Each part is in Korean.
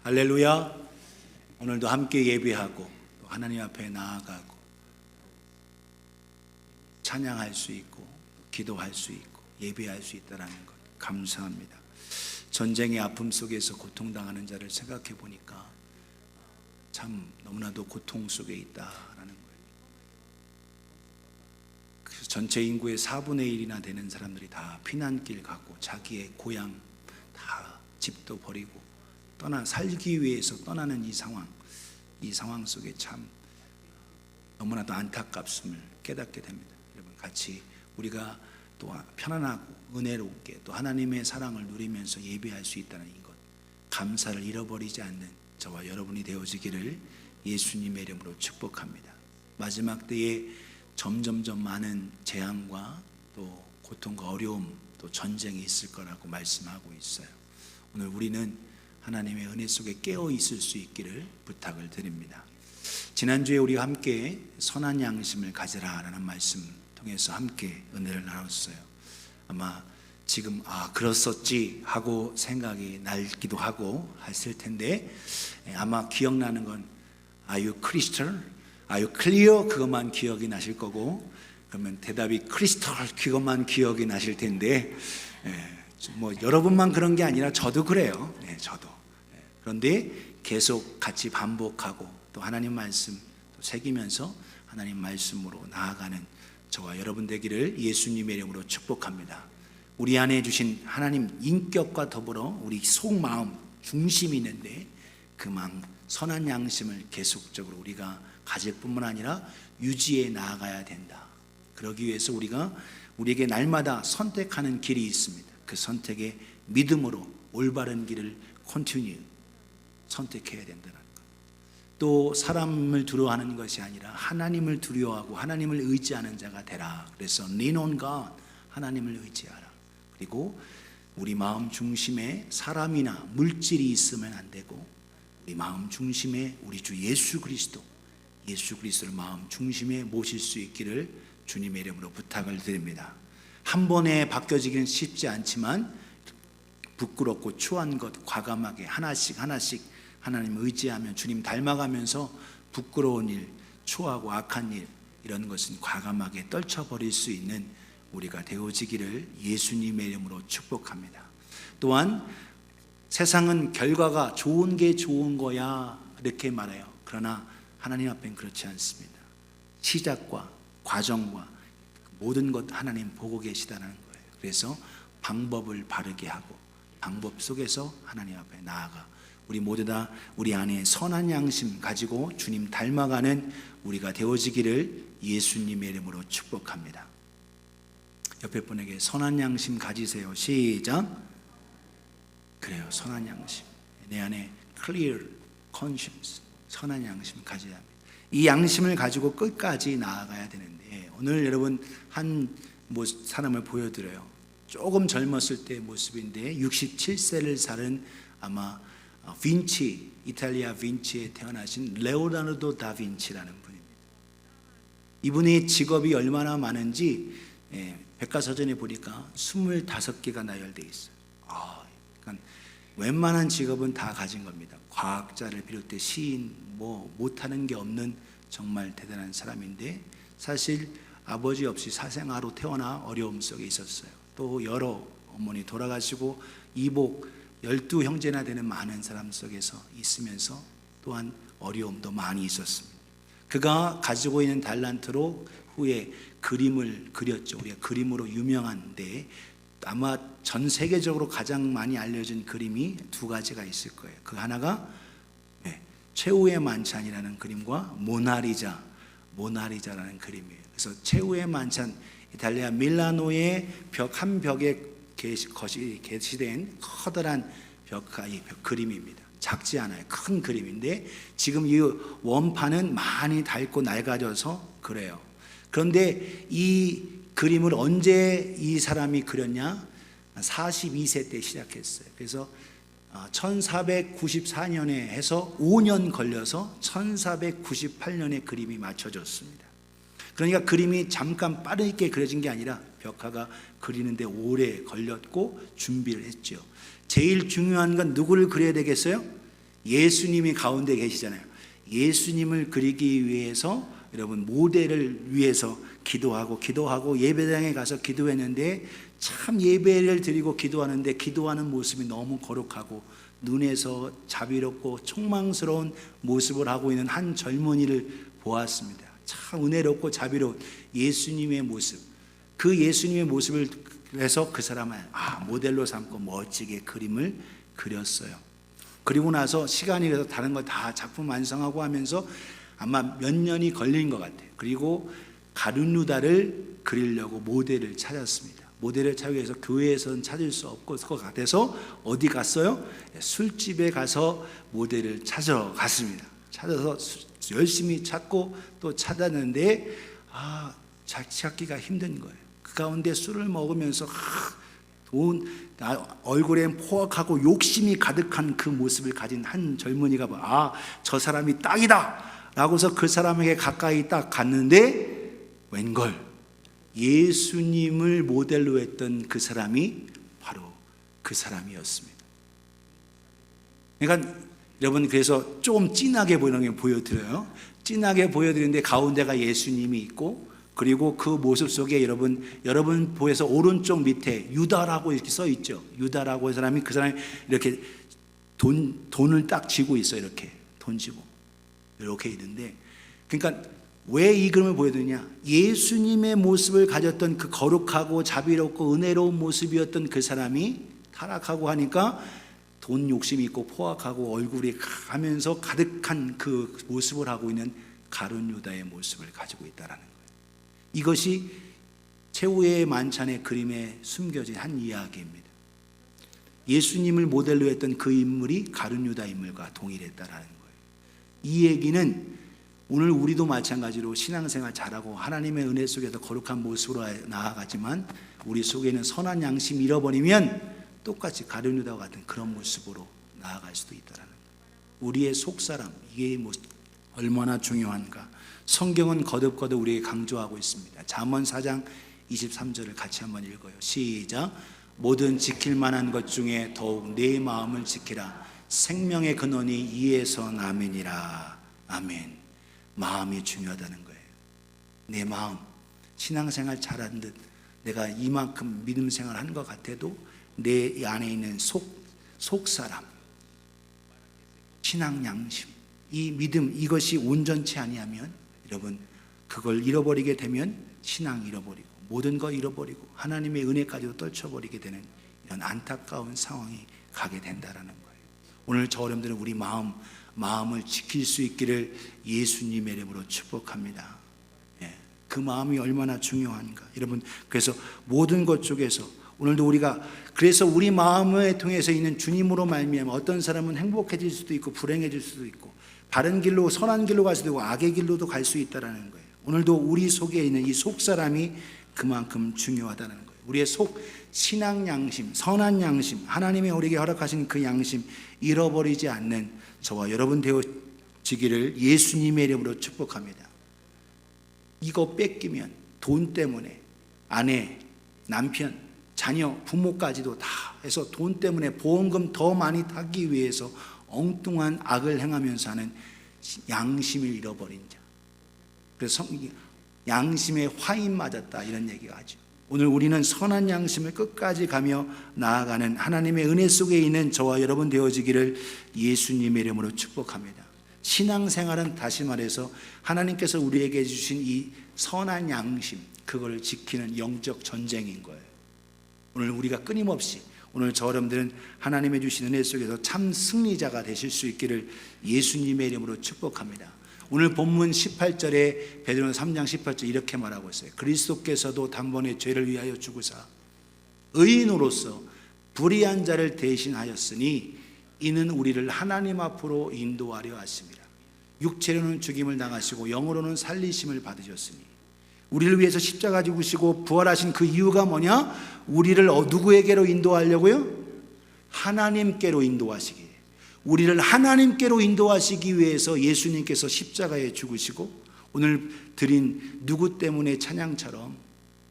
할렐루야. 오늘도 함께 예배하고 또 하나님 앞에 나아가고 찬양할 수 있고 기도할 수 있고 예배할 수 있다는 것 감사합니다. 전쟁의 아픔 속에서 고통당하는 자를 생각해 보니까 참 너무나도 고통 속에 있다라는 거예요. 그래서 전체 인구의 4분의 1이나 되는 사람들이 다 피난길 가고 자기의 고향 다 집도 버리고 살기 위해서 떠나는 이 상황 속에 참 너무나도 안타깝음을 깨닫게 됩니다. 여러분, 같이 우리가 또 편안하고 은혜롭게 또 하나님의 사랑을 누리면서 예배할 수 있다는 이것, 감사를 잃어버리지 않는 저와 여러분이 되어지기를 예수님의 이름으로 축복합니다. 마지막 때에 점점점 많은 재앙과 또 고통과 어려움 또 전쟁이 있을 거라고 말씀하고 있어요. 오늘 우리는 하나님의 은혜 속에 깨어 있을 수 있기를 부탁을 드립니다. 지난주에 우리가 함께 선한 양심을 가지라라는 말씀 통해서 함께 은혜를 나눴어요. 아마 지금 그랬었지 하고 생각이 나기도 하고 했을 텐데, 아마 기억나는 건 Are you crystal? Are you clear? 그것만 기억이 나실 거고, 그러면 대답이 crystal 그것만 기억이 나실 텐데, 여러분만 그런 게 아니라 저도 그래요. 저도. 그런데 계속 같이 반복하고 또 하나님 말씀 또 새기면서 하나님 말씀으로 나아가는 저와 여러분 되기를 예수님의 이름으로 축복합니다. 우리 안에 주신 하나님 인격과 더불어 우리 속마음 중심이 있는데 그 마음 선한 양심을 계속적으로 우리가 가질 뿐만 아니라 유지해 나아가야 된다. 그러기 위해서 우리에게 날마다 선택하는 길이 있습니다. 그 선택에 믿음으로 올바른 길을 continue 선택해야 된다는 것. 또 사람을 두려워하는 것이 아니라 하나님을 두려워하고 하나님을 의지하는 자가 되라. 그래서 lean on God, 하나님을 의지하라. 그리고 우리 마음 중심에 사람이나 물질이 있으면 안 되고 우리 마음 중심에 우리 주 예수 그리스도를 마음 중심에 모실 수 있기를 주님의 이름으로 부탁을 드립니다. 한 번에 바뀌어지기는 쉽지 않지만 부끄럽고 추한 것 과감하게 하나씩 하나님을 의지하면 주님 닮아가면서 부끄러운 일, 추하고 악한 일 이런 것은 과감하게 떨쳐버릴 수 있는 우리가 되어지기를 예수님의 이름으로 축복합니다. 또한 세상은 결과가 좋은 게 좋은 거야 이렇게 말해요. 그러나 하나님 앞엔 그렇지 않습니다. 시작과 과정과 모든 것 하나님 보고 계시다는 거예요. 그래서 방법을 바르게 하고 방법 속에서 하나님 앞에 나아가 우리 모두 다 우리 안에 선한 양심 가지고 주님 닮아가는 우리가 되어지기를 예수님의 이름으로 축복합니다. 옆에 분에게 선한 양심 가지세요. 시작. 그래요. 선한 양심. 내 안에 clear conscience, 선한 양심 가져야 합니다. 이 양심을 가지고 끝까지 나아가야 되는데 오늘 여러분 한 사람을 보여드려요. 조금 젊었을 때의 모습인데 67세를 살은 아마 이탈리아 빈치에 태어나신 레오나르도 다빈치라는 분입니다. 이분의 직업이 얼마나 많은지 백과사전에 보니까 25개가 나열되어 있어요. 그러니까 웬만한 직업은 다 가진 겁니다. 과학자를 비롯해 시인 못하는 게 없는 정말 대단한 사람인데 사실 아버지 없이 사생아로 태어나 어려움 속에 있었어요. 또 여러 어머니 돌아가시고 이복 12형제나 되는 많은 사람 속에서 있으면서 또한 어려움도 많이 있었습니다. 그가 가지고 있는 달란트로 후에 그림을 그렸죠. 우리가 그림으로 유명한데 아마 전 세계적으로 가장 많이 알려진 그림이 두 가지가 있을 거예요. 그 하나가 최후의 만찬이라는 그림과 모나리자라는 그림이에요. 그래서 최후의 만찬 이탈리아 밀라노의 한 벽에 게시된 커다란 그림입니다. 작지 않아요. 큰 그림인데 지금 이 원판은 많이 닳고 낡아져서 그래요. 그런데 이 그림을 언제 이 사람이 그렸냐? 42세 때 시작했어요. 그래서 1494년에 해서 5년 걸려서 1498년에 그림이 맞춰졌습니다. 그러니까 그림이 잠깐 빠르게 그려진 게 아니라 벽화가 그리는데 오래 걸렸고 준비를 했죠. 제일 중요한 건 누구를 그려야 되겠어요? 예수님이 가운데 계시잖아요. 예수님을 그리기 위해서 여러분 모델을 위해서 기도하고 예배당에 가서 기도했는데 참 예배를 드리고 기도하는데 기도하는 모습이 너무 거룩하고 눈에서 자비롭고 총망스러운 모습을 하고 있는 한 젊은이를 보았습니다. 참 은혜롭고 자비로운 예수님의 모습, 그 예수님의 모습을 그래서 그 사람을 모델로 삼고 멋지게 그림을 그렸어요. 그리고 나서 시간이 가서 다른 거 다 작품 완성하고 하면서 아마 몇 년이 걸린 것 같아요. 그리고 가룟 유다를 그리려고 모델을 찾았습니다. 모델을 찾기 위해서 교회에서는 찾을 수 없을 것 같아서 어디 갔어요? 술집에 가서 모델을 찾으러 갔습니다. 찾아서 열심히 찾고 또 찾았는데 찾기가 힘든 거예요. 그 가운데 술을 먹으면서 얼굴엔 포악하고 욕심이 가득한 그 모습을 가진 한 젊은이가 저 사람이 딱이다 라고서 그 사람에게 가까이 딱 갔는데 웬걸 예수님을 모델로 했던 그 사람이 바로 그 사람이었습니다. 그러니까 여러분, 그래서 조금 진하게 보이는 게 보여드려요. 진하게 보여드리는데 가운데가 예수님이 있고, 그리고 그 모습 속에 여러분 보여서 오른쪽 밑에 유다라고 이렇게 써 있죠. 유다라고 한 사람이, 그 사람이 이렇게 돈을 딱 쥐고 있어요. 이렇게 돈 쥐고 이렇게 있는데, 그러니까 왜 이 그림을 보여드리냐? 예수님의 모습을 가졌던 그 거룩하고 자비롭고 은혜로운 모습이었던 그 사람이 타락하고 하니까 돈 욕심이 있고 포악하고 얼굴이 가면서 가득한 그 모습을 하고 있는 가룟 유다의 모습을 가지고 있다는 거예요. 이것이 최후의 만찬의 그림에 숨겨진 한 이야기입니다. 예수님을 모델로 했던 그 인물이 가룟 유다 인물과 동일했다라는 거예요. 이 얘기는 오늘 우리도 마찬가지로 신앙생활 잘하고 하나님의 은혜 속에서 거룩한 모습으로 나아가지만 우리 속에는 선한 양심 잃어버리면 똑같이 가룟 유다와 같은 그런 모습으로 나아갈 수도 있다는 거예요. 우리의 속사람, 이게 얼마나 중요한가. 성경은 거듭거듭 우리에게 강조하고 있습니다. 잠언 4장 23절을 같이 한번 읽어요. 시작. 모든 지킬 만한 것 중에 더욱 내 마음을 지키라. 생명의 근원이 이에서 남이니라. 아멘. 마음이 중요하다는 거예요. 내 마음, 신앙생활 잘한 듯 내가 이만큼 믿음 생활한 것 같아도 내 안에 있는 속사람, 신앙 양심, 이 믿음, 이것이 온전치 아니하면 여러분, 그걸 잃어버리게 되면 신앙 잃어버리고 모든 거 잃어버리고 하나님의 은혜까지도 떨쳐버리게 되는 이런 안타까운 상황이 가게 된다라는 거예요. 오늘 저 여러분들은 우리 마음을 지킬 수 있기를 예수님의 이름으로 축복합니다. 그 마음이 얼마나 중요한가. 여러분, 그래서 모든 것 쪽에서 오늘도 우리가 그래서 우리 마음을 통해서 있는 주님으로 말미암아 어떤 사람은 행복해질 수도 있고 불행해질 수도 있고 바른 길로 선한 길로 갈 수도 있고 악의 길로도 갈 수 있다는 거예요. 오늘도 우리 속에 있는 이 속사람이 그만큼 중요하다는 거예요. 우리의 속 신앙 양심, 선한 양심, 하나님이 우리에게 허락하신 그 양심 잃어버리지 않는 저와 여러분 되어지기를 예수님의 이름으로 축복합니다. 이거 뺏기면 돈 때문에 아내, 남편, 자녀, 부모까지도 다 해서 돈 때문에 보험금 더 많이 타기 위해서 엉뚱한 악을 행하면서 하는 양심을 잃어버린 자. 그래서 양심에 화인 맞았다 이런 얘기가 하죠. 오늘 우리는 선한 양심을 끝까지 가며 나아가는 하나님의 은혜 속에 있는 저와 여러분 되어지기를 예수님의 이름으로 축복합니다. 신앙생활은 다시 말해서 하나님께서 우리에게 주신 이 선한 양심, 그걸 지키는 영적 전쟁인 거예요. 오늘 우리가 끊임없이 오늘 저 여러분들은 하나님의 주신 은혜 속에서 참 승리자가 되실 수 있기를 예수님의 이름으로 축복합니다. 오늘 본문 18절에 베드로서 3장 18절 이렇게 말하고 있어요. 그리스도께서도 단번에 죄를 위하여 죽으사 의인으로서 불의한 자를 대신하였으니 이는 우리를 하나님 앞으로 인도하려 하심이라. 육체로는 죽임을 당하시고 영으로는 살리심을 받으셨으니 우리를 위해서 십자가 지시고 부활하신 그 이유가 뭐냐? 우리를 누구에게로 인도하려고요? 하나님께로 인도하시기. 우리를 하나님께로 인도하시기 위해서 예수님께서 십자가에 죽으시고 오늘 드린 누구 때문에 찬양처럼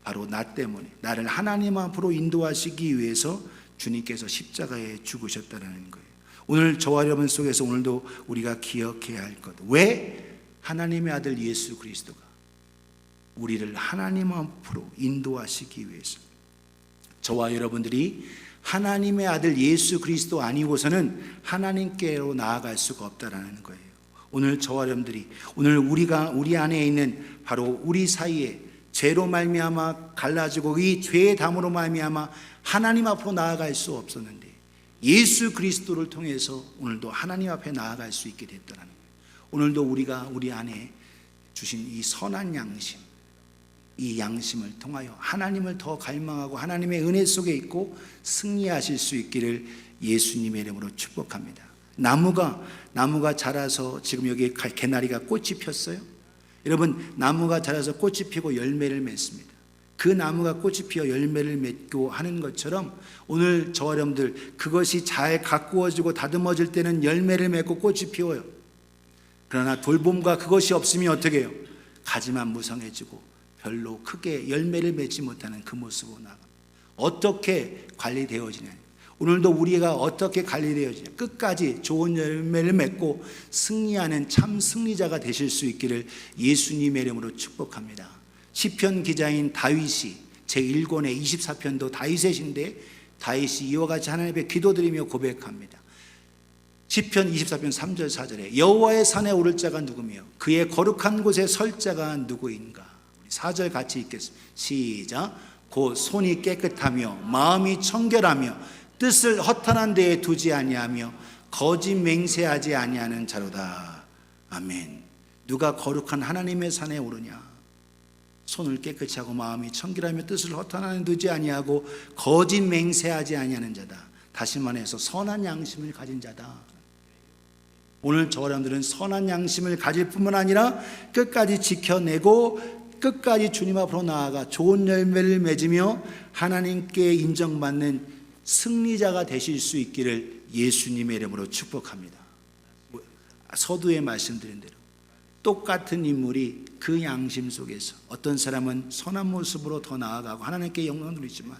바로 나 때문에 나를 하나님 앞으로 인도하시기 위해서 주님께서 십자가에 죽으셨다는 거예요. 오늘 저와 여러분 속에서 오늘도 우리가 기억해야 할 것. 왜 하나님의 아들 예수 그리스도가 우리를 하나님 앞으로 인도하시기 위해서 저와 여러분들이 하나님의 아들 예수 그리스도 아니고서는 하나님께로 나아갈 수가 없다라는 거예요. 오늘 저와 여러분들이 오늘 우리 안에 있는 바로 우리 사이에 죄로 말미암아 갈라지고 이 죄의 담으로 말미암아 하나님 앞으로 나아갈 수 없었는데 예수 그리스도를 통해서 오늘도 하나님 앞에 나아갈 수 있게 됐다는 거예요. 오늘도 우리가 우리 안에 주신 이 선한 양심, 이 양심을 통하여 하나님을 더 갈망하고 하나님의 은혜 속에 있고 승리하실 수 있기를 예수님의 이름으로 축복합니다. 나무가 자라서 지금 여기 개나리가 꽃이 폈어요. 여러분, 나무가 자라서 꽃이 피고 열매를 맺습니다. 그 나무가 꽃이 피어 열매를 맺고 하는 것처럼 오늘 저와 여러분들 그것이 잘 가꾸어지고 다듬어질 때는 열매를 맺고 꽃이 피워요. 그러나 돌봄과 그것이 없으면 어떻게 해요? 가지만 무성해지고 별로 크게 열매를 맺지 못하는 그 모습으로 나갑니다. 어떻게 관리되어지냐? 오늘도 우리가 어떻게 관리되어지냐? 끝까지 좋은 열매를 맺고 승리하는 참 승리자가 되실 수 있기를 예수님의 이름으로 축복합니다. 시편 기자인 다윗이 제1권의 24편도 다윗의 시인데 다윗이 이와 같이 하나님 앞에 기도드리며 고백합니다. 시편 24편 3절 4절에 여호와의 산에 오를 자가 누구며 그의 거룩한 곳에 설 자가 누구인가? 4절 같이 읽겠습니다. 시작. 곧 손이 깨끗하며 마음이 청결하며 뜻을 허탄한 데에 두지 아니하며 거짓 맹세하지 아니하는 자로다. 아멘. 누가 거룩한 하나님의 산에 오르냐? 손을 깨끗이 하고 마음이 청결하며 뜻을 허탄한 데 두지 아니하고 거짓 맹세하지 아니하는 자다. 다시 말해서 선한 양심을 가진 자다. 오늘 저 사람들은 선한 양심을 가질 뿐만 아니라 끝까지 지켜내고 끝까지 주님 앞으로 나아가 좋은 열매를 맺으며 하나님께 인정받는 승리자가 되실 수 있기를 예수님의 이름으로 축복합니다. 서두에 말씀드린 대로 똑같은 인물이 그 양심 속에서 어떤 사람은 선한 모습으로 더 나아가고 하나님께 영광을 누리지만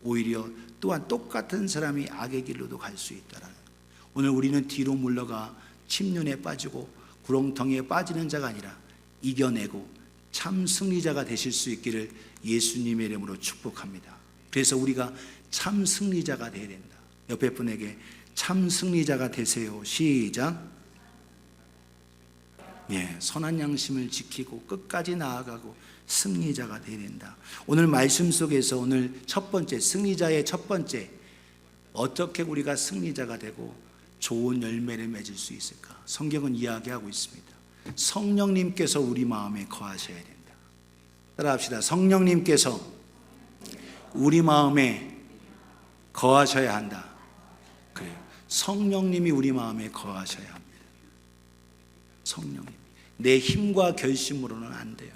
오히려 또한 똑같은 사람이 악의 길로도 갈 수 있다라는 거예요. 오늘 우리는 뒤로 물러가 침륜에 빠지고 구렁텅이에 빠지는 자가 아니라 이겨내고 참 승리자가 되실 수 있기를 예수님의 이름으로 축복합니다. 그래서 우리가 참 승리자가 되어야 된다. 옆에 분에게 참 승리자가 되세요. 시작. 선한 양심을 지키고 끝까지 나아가고 승리자가 되어야 된다. 오늘 말씀 속에서 오늘 첫 번째 승리자의 첫 번째 어떻게 우리가 승리자가 되고 좋은 열매를 맺을 수 있을까? 성경은 이야기하고 있습니다. 성령님께서 우리 마음에 거하셔야 된다. 따라합시다. 성령님께서 우리 마음에 거하셔야 한다. 그래요. 성령님이 우리 마음에 거하셔야 합니다. 성령님. 내 힘과 결심으로는 안 돼요.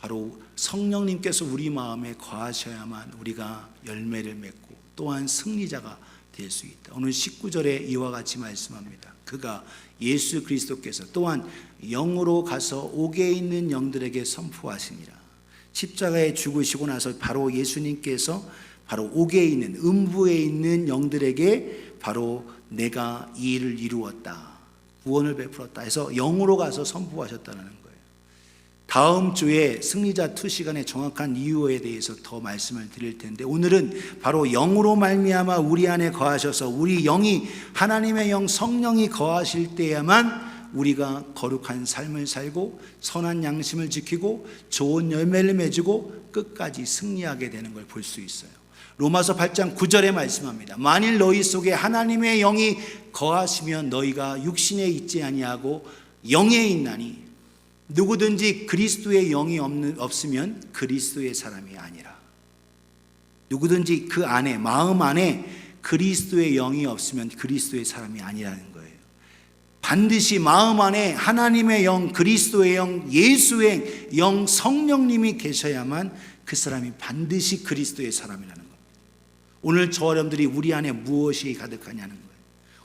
바로 성령님께서 우리 마음에 거하셔야만 우리가 열매를 맺고 또한 승리자가 될 수 있다. 오늘 19절에 이와 같이 말씀합니다. 그가 예수 그리스도께서 또한 영으로 가서 옥에 있는 영들에게 선포하시니라. 십자가에 죽으시고 나서 바로 예수님께서 바로 옥에 있는 음부에 있는 영들에게 바로 내가 이 일을 이루었다, 구원을 베풀었다 해서 영으로 가서 선포하셨다는 거예요. 다음 주에 승리자 2 시간에 정확한 이유에 대해서 더 말씀을 드릴 텐데 오늘은 바로 영으로 말미암아 우리 안에 거하셔서 우리 영이 하나님의 영 성령이 거하실 때야만 우리가 거룩한 삶을 살고 선한 양심을 지키고 좋은 열매를 맺고 끝까지 승리하게 되는 걸 볼 수 있어요. 로마서 8장 9절에 말씀합니다. 만일 너희 속에 하나님의 영이 거하시면 너희가 육신에 있지 아니하고 영에 있나니 누구든지 그리스도의 영이 없으면 그리스도의 사람이 아니라. 누구든지 그 안에 마음 안에 그리스도의 영이 없으면 그리스도의 사람이 아니라는 거예요. 반드시 마음 안에 하나님의 영, 그리스도의 영, 예수의 영, 성령님이 계셔야만 그 사람이 반드시 그리스도의 사람이라는 겁니다. 오늘 저 여러분들이 우리 안에 무엇이 가득하냐는 거예요.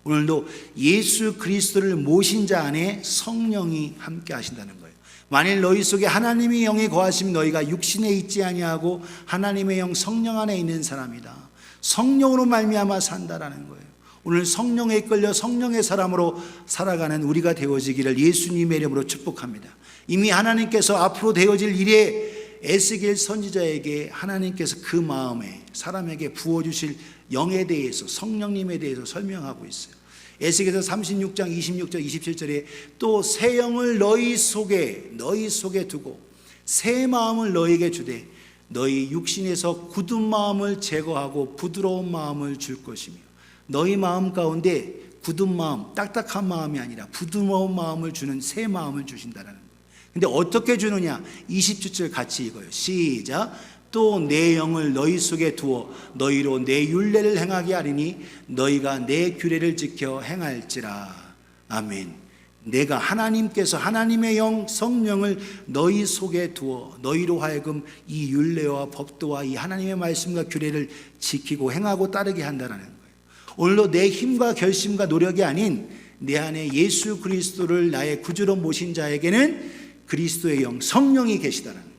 오늘도 예수 그리스도를 모신 자 안에 성령이 함께 하신다는 거예요. 만일 너희 속에 하나님의 영이 거하시면 너희가 육신에 있지 아니하고 하나님의 영 성령 안에 있는 사람이다. 성령으로 말미암아 산다라는 거예요. 오늘 성령에 이끌려 성령의 사람으로 살아가는 우리가 되어지기를 예수님의 이름으로 축복합니다. 이미 하나님께서 앞으로 되어질 일에 애쓰길 선지자에게 하나님께서 그 마음에 사람에게 부어주실 영에 대해서, 성령님에 대해서 설명하고 있어요. 에스겔서 36장 26절 27절에 또 새 영을 너희 속에 두고 새 마음을 너희에게 주되 너희 육신에서 굳은 마음을 제거하고 부드러운 마음을 줄 것이며, 너희 마음 가운데 굳은 마음, 딱딱한 마음이 아니라 부드러운 마음을 주는 새 마음을 주신다라는 거예요. 근데 어떻게 주느냐? 27절 같이 읽어요. 시작. 또 내 영을 너희 속에 두어 너희로 내 율례를 행하게 하리니 너희가 내 규례를 지켜 행할지라. 아멘. 내가 하나님께서 하나님의 영 성령을 너희 속에 두어 너희로 하여금 이 율례와 법도와 이 하나님의 말씀과 규례를 지키고 행하고 따르게 한다는 거예요. 오늘도 내 힘과 결심과 노력이 아닌 내 안에 예수 그리스도를 나의 구주로 모신 자에게는 그리스도의 영 성령이 계시다는 거예요.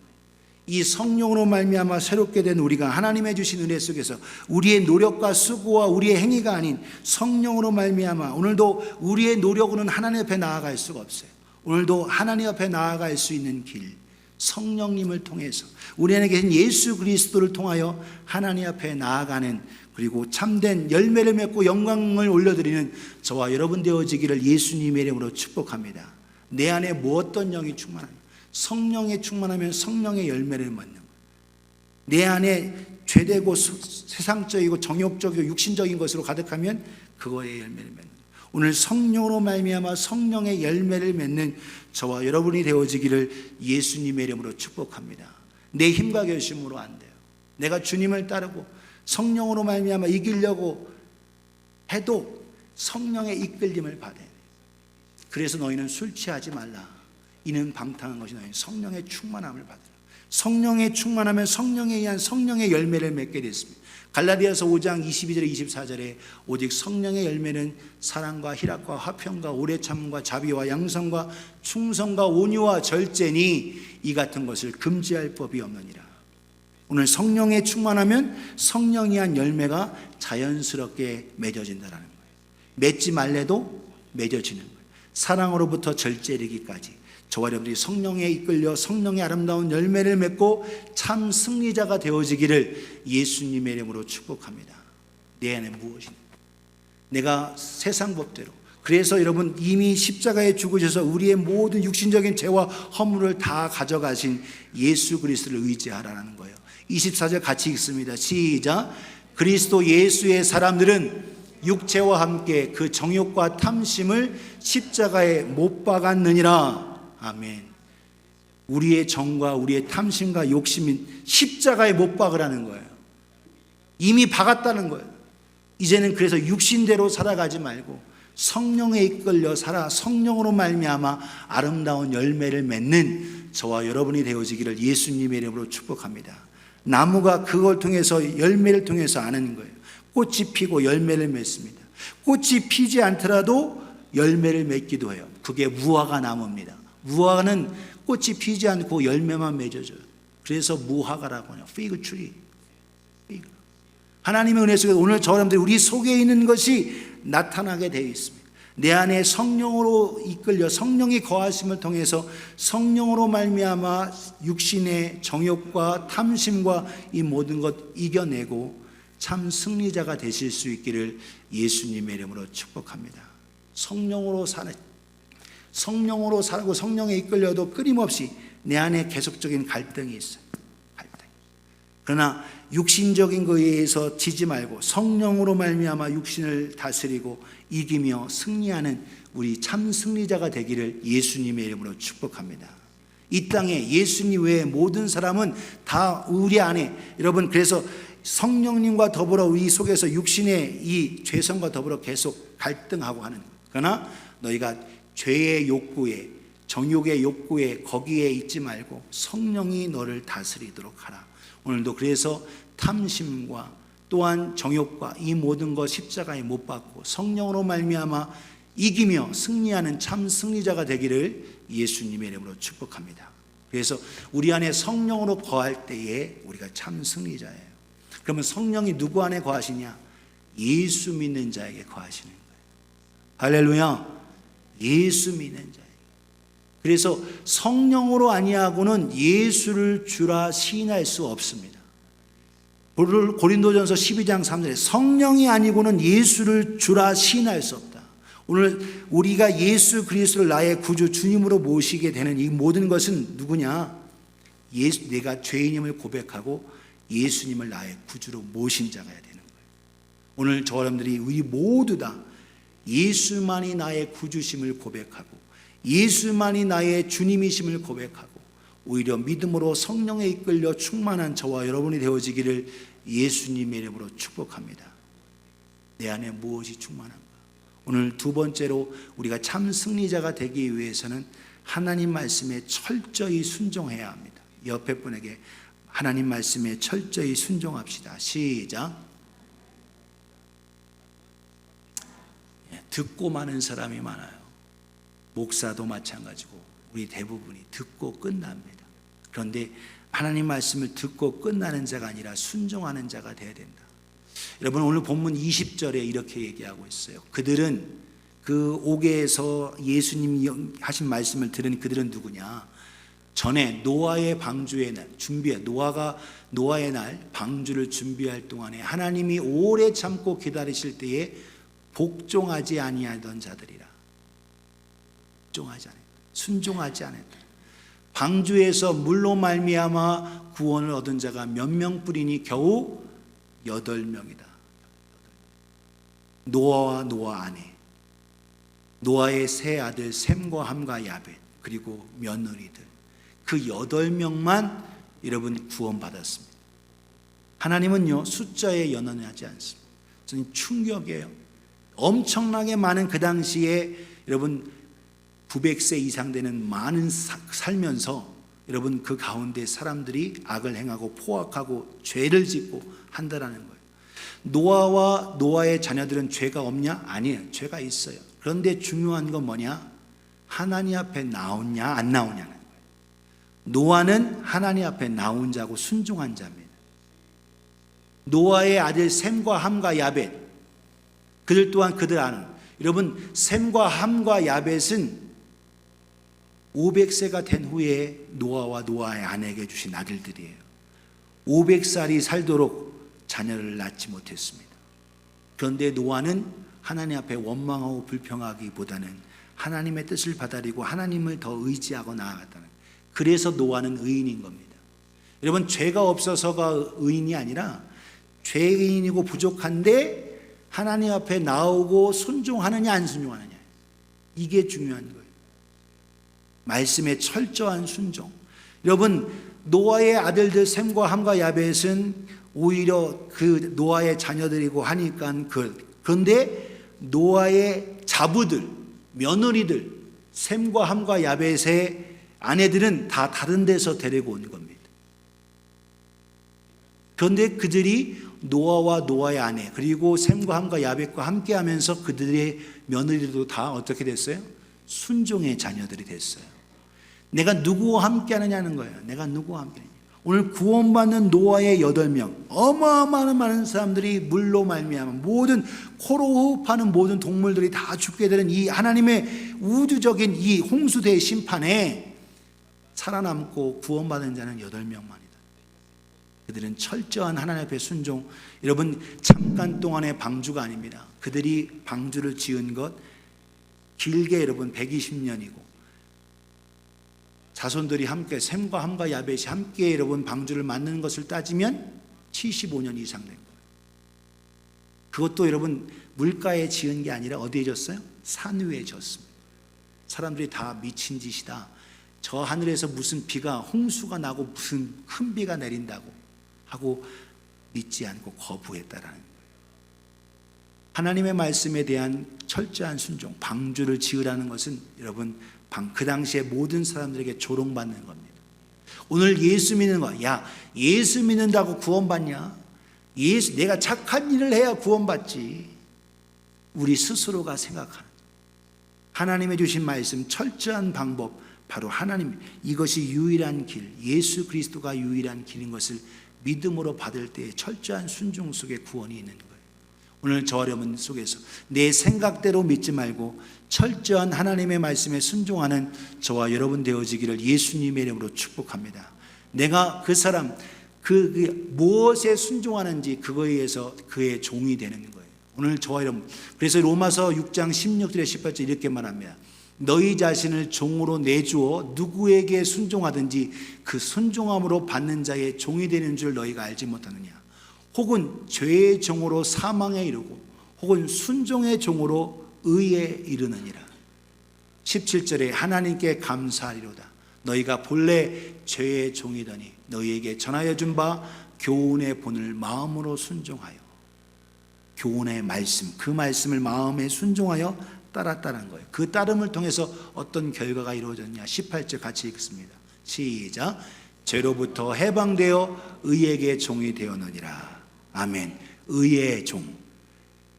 이 성령으로 말미암아 새롭게 된 우리가 하나님의 주신 은혜 속에서 우리의 노력과 수고와 우리의 행위가 아닌 성령으로 말미암아 오늘도 우리의 노력으로는 하나님 앞에 나아갈 수가 없어요. 오늘도 하나님 앞에 나아갈 수 있는 길, 성령님을 통해서 우리 안에 계신 예수 그리스도를 통하여 하나님 앞에 나아가는, 그리고 참된 열매를 맺고 영광을 올려드리는 저와 여러분 되어지기를 예수님의 이름으로 축복합니다. 내 안에 어떤 영이 충만합니다. 성령에 충만하면 성령의 열매를 맺는 거예요. 내 안에 죄되고 세상적이고 정욕적이고 육신적인 것으로 가득하면 그거의 열매를 맺는 거예요. 오늘 성령으로 말미암아 성령의 열매를 맺는 저와 여러분이 되어지기를 예수님의 이름으로 축복합니다. 내 힘과 결심으로 안 돼요. 내가 주님을 따르고 성령으로 말미암아 이기려고 해도 성령의 이끌림을 받아야 돼요. 그래서 너희는 술 취하지 말라. 이는 방탕한 것이 너희 성령의 충만함을 받으라. 성령의 충만하면 성령에 의한 성령의 열매를 맺게 됐습니다. 갈라디아서 5장 22절에 24절에 오직 성령의 열매는 사랑과 희락과 화평과 오래 참음과 자비와 양성과 충성과 온유와 절제니 이 같은 것을 금지할 법이 없느니라. 오늘 성령에 충만하면 성령이 한 열매가 자연스럽게 맺어진다는 거예요. 맺지 말래도 맺어지는 거예요. 사랑으로부터 절제 이르기까지 저와 여러분들이 성령에 이끌려 성령의 아름다운 열매를 맺고 참 승리자가 되어지기를 예수님의 이름으로 축복합니다. 내 안에 무엇이냐? 내가 세상 법대로, 그래서 여러분 이미 십자가에 죽으셔서 우리의 모든 육신적인 죄와 허물을 다 가져가신 예수 그리스도를 의지하라는 거예요. 24절 같이 읽습니다. 시작. 그리스도 예수의 사람들은 육체와 함께 그 정욕과 탐심을 십자가에 못 박았느니라. 아멘. 우리의 정과 우리의 탐심과 욕심인 십자가에 못 박으라는 거예요. 이미 박았다는 거예요. 이제는 그래서 육신대로 살아가지 말고 성령에 이끌려 살아 성령으로 말미암아 아름다운 열매를 맺는 저와 여러분이 되어지기를 예수님의 이름으로 축복합니다. 나무가 그걸 통해서 열매를 통해서 아는 거예요. 꽃이 피고 열매를 맺습니다. 꽃이 피지 않더라도 열매를 맺기도 해요. 그게 무화과 나무입니다. 무화과는 꽃이 피지 않고 열매만 맺어져요. 그래서 무화과라고 해요. 피그 트리. 하나님의 은혜 속에 오늘 저 사람들이 우리 속에 있는 것이 나타나게 되어 있습니다. 내 안에 성령으로 이끌려 성령이 거하심을 통해서 성령으로 말미암아 육신의 정욕과 탐심과 이 모든 것 이겨내고 참 승리자가 되실 수 있기를 예수님의 이름으로 축복합니다. 성령으로 살고 성령에 이끌려도 끊임없이 내 안에 계속적인 갈등이 있어요. 갈등. 그러나 육신적인 것에 의해서 지지 말고 성령으로 말미암아 육신을 다스리고 이기며 승리하는 우리 참 승리자가 되기를 예수님의 이름으로 축복합니다. 이 땅에 예수님 외에 모든 사람은 다 우리 안에, 여러분 그래서 성령님과 더불어 우리 속에서 육신의 이 죄성과 더불어 계속 갈등하고 하는 거예요. 그러나 너희가 죄의 욕구에 정욕의 욕구에 거기에 있지 말고 성령이 너를 다스리도록 하라. 오늘도 그래서 탐심과 또한 정욕과 이 모든 것 십자가에 못 박고 성령으로 말미암아 이기며 승리하는 참 승리자가 되기를 예수님의 이름으로 축복합니다. 그래서 우리 안에 성령으로 거할 때에 우리가 참 승리자예요. 그러면 성령이 누구 안에 거하시냐? 예수 믿는 자에게 거하시는 거예요. 할렐루야. 예수 믿는 자에게. 그래서 성령으로 아니하고는 예수를 주라 시인할 수 없습니다. 고린도전서 12장 3절에 성령이 아니고는 예수를 주라 시인할 수 없다. 오늘 우리가 예수 그리스도를 나의 구주 주님으로 모시게 되는 이 모든 것은 누구냐? 내가 죄인임을 고백하고 예수님을 나의 구주로 모신 자가 되는 거예요. 오늘 저 여러분들이 우리 모두 다 예수만이 나의 구주심을 고백하고 예수만이 나의 주님이심을 고백하고 오히려 믿음으로 성령에 이끌려 충만한 저와 여러분이 되어지기를 예수님의 이름으로 축복합니다. 내 안에 무엇이 충만한가? 오늘 두 번째로 우리가 참 승리자가 되기 위해서는 하나님 말씀에 철저히 순종해야 합니다. 옆에 분에게 하나님 말씀에 철저히 순종합시다. 시작. 듣고 마는 사람이 많아요. 목사도 마찬가지고 우리 대부분이 듣고 끝납니다. 그런데 하나님 말씀을 듣고 끝나는 자가 아니라 순종하는 자가 되어야 된다. 여러분 오늘 본문 20절에 이렇게 얘기하고 있어요. 그들은 그 옥에서 예수님이 하신 말씀을 들은 그들은 누구냐? 전에 노아의 방주의 날 노아가 노아의 날 방주를 준비할 동안에 하나님이 오래 참고 기다리실 때에 복종하지 아니하던 자들이라. 복종하지 않았다. 순종하지 않았다. 방주에서 물로 말미암아 구원을 얻은 자가 몇 명뿐이니 겨우 8명이다. 노아와 노아 아내, 노아의 세 아들 셈과 함과 야벳, 그리고 며느리들, 그 8명만 여러분 구원받았습니다. 하나님은요 숫자에 연연하지 않습니다. 저는 충격이에요. 엄청나게 많은 그 당시에 여러분 900세 이상 되는 많은 살면서 여러분 그 가운데 사람들이 악을 행하고 포악하고 죄를 짓고 한다라는 거예요. 노아와 노아의 자녀들은 죄가 없냐? 아니에요. 죄가 있어요. 그런데 중요한 건 뭐냐? 하나님 앞에 나오냐 안 나오냐는 거예요. 노아는 하나님 앞에 나온 자고 순종한 자입니다. 노아의 아들 셈과 함과 야벳, 그들 또한 그들 아는, 여러분 셈과 함과 야벳은 500세가 된 후에 노아와 노아의 아내에게 주신 아들들이에요. 500살이 살도록 자녀를 낳지 못했습니다. 그런데 노아는 하나님 앞에 원망하고 불평하기보다는 하나님의 뜻을 받아들이고 하나님을 더 의지하고 나아갔다는 거예요. 그래서 노아는 의인인 겁니다. 여러분 죄가 없어서가 의인이 아니라 죄인이고 부족한데 하나님 앞에 나오고 순종하느냐 안 순종하느냐, 이게 중요한 거예요. 말씀의 철저한 순종. 여러분 노아의 아들들 셈과 함과 야벳은 오히려 그 노아의 자녀들이고 하니까 그런데 노아의 자부들, 며느리들 셈과 함과 야벳의 아내들은 다 다른 데서 데리고 온 겁니다. 그런데 그들이 노아와 노아의 아내 그리고 셈과 함과 야벳과 함께하면서 그들의 며느리들도 다 어떻게 됐어요? 순종의 자녀들이 됐어요. 내가 누구와 함께하느냐는 거예요. 내가 누구와 함께하느냐. 오늘 구원받는 노아의 8명, 어마어마한 많은 사람들이 물로 말미암아 모든 코로 호흡하는 모든 동물들이 다 죽게 되는 이 하나님의 우주적인 이 홍수대의 심판에 살아남고 구원받은 자는 8명만이다. 그들은 철저한 하나님 앞에 순종. 여러분 잠깐 동안의 방주가 아닙니다. 그들이 방주를 지은 것 길게 여러분 120년이고 자손들이 함께 셈과 함과 야벳이 함께 여러분 방주를 만드는 것을 따지면 75년 이상 된 거예요. 그것도 여러분 물가에 지은 게 아니라 어디에 졌어요? 산 위에 졌습니다. 사람들이 다 미친 짓이다. 저 하늘에서 무슨 비가 홍수가 나고 무슨 큰 비가 내린다고 하고 믿지 않고 거부했다라는 거예요. 하나님의 말씀에 대한 철저한 순종, 방주를 지으라는 것은 여러분 그 당시에 모든 사람들에게 조롱받는 겁니다. 오늘 예수 믿는 거, 야 예수 믿는다고 구원받냐? 내가 착한 일을 해야 구원받지. 우리 스스로가 생각하는 하나님의 주신 말씀, 철저한 방법, 바로 하나님, 이것이 유일한 길, 예수 그리스도가 유일한 길인 것을 믿음으로 받을 때 철저한 순종 속에 구원이 있는 거예요. 오늘 저와 여러분 속에서 내 생각대로 믿지 말고 철저한 하나님의 말씀에 순종하는 저와 여러분 되어지기를 예수님의 이름으로 축복합니다. 내가 그 사람 무엇에 순종하는지 그거에 의해서 그의 종이 되는 거예요. 오늘 저와 여러분, 그래서 로마서 6장 16절에 18절 이렇게 말합니다. 너희 자신을 종으로 내주어 누구에게 순종하든지 그 순종함으로 받는 자의 종이 되는 줄 너희가 알지 못하느냐. 혹은 죄의 종으로 사망에 이르고 혹은 순종의 종으로 의에 이르느니라. 17절에 하나님께 감사하리로다. 너희가 본래 죄의 종이더니 너희에게 전하여 준 바 교훈의 본을 마음으로 순종하여, 교훈의 말씀, 그 말씀을 마음에 순종하여 따랐다는 거예요. 그 따름을 통해서 어떤 결과가 이루어졌냐. 18절 같이 읽습니다. 시작. 죄로부터 해방되어 의에게 종이 되었느니라. 아멘. 의의 종,